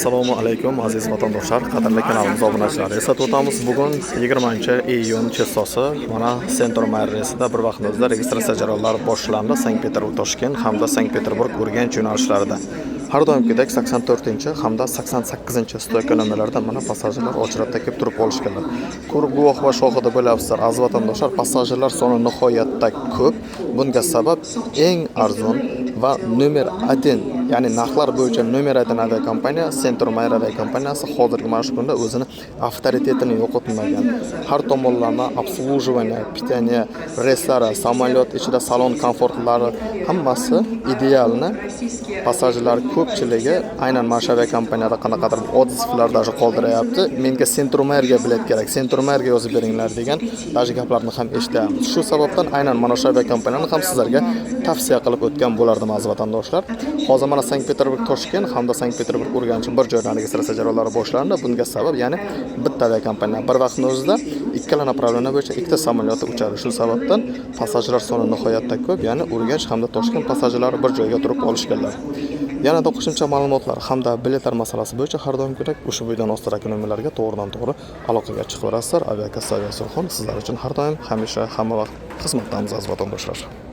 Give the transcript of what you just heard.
Assalomu alaykum aziz vatandoshlar, qadrli kanalimiz obunachilari. Eslatib o'tamiz, bugun 20-iyun chessosi mana Centromar reysida bir vaqtda registratsiya jarayonlari boshlandi. Sankt-Peterburg Toshkent hamda Sankt-Peterburg Urganch yo'nalishlarida. Har doimgidek 84 hamda 88 stoyka nomerlarda mana passajirlar ochratda kelib turib olishganlar. Ko'rib guvoh va shohida bo'lyapsizlar aziz vatandoshlar. Passajirlar soni nihoyatda ko'p. Bunga sabab eng arzon va nomer 1, ya'ni narxlar bo'yicha nomer 1 aviakompaniya Centromar aviakompaniyasi hozirgi mana shu kunda o'zini avtoritetini yo'qotmagan. Har tomonlama obslujivaniya, pitaniya, reyslari, samolyot ichida salon komfortlari hammasi idealni. Passajirlar ko'pchiligi aynan mana shu aviakompaniyada qanaqadir odzivlar даже qoldiryapti. Menga Centromarga bilet kerak, Centromarga yozib beringlar degan даже gaplarni ham eshityapmiz. Shu sababdan aynan mana shu aviakompaniyani ham sizlarga tavsiya qilib o'tgan bo'lardim aziz vatandoshlar. Hozir mana Sankt-Peterburg Toshkent hamda Sankt-Peterburg Urganch bir joydan registratsiya jarayonlari boshlandi. Bunga sabab ya'ni bitta aviakompaniya bir vaqtning o'zida ikkala направление bo'yicha ikkita samolyotda uchadi. Shu sababdan passajirlar soni nihoyatda ko'p, ya'ni Urganch hamda Toshkent passajirlari bir joyga turib olishganlar. Yanada qo'shimcha ma'lumotlar hamda biletlar masalasi bo'yicha har doimgidek ushbu videoning ostidagi nomerlarga to'g'ridan-to'g'ri aloqaga chiqaverasizlar. Aviakassa Aviasoxon sizlar uchun har doim, hamisha, hamma vaqt xizmatdamiz aziz vatandoshlar.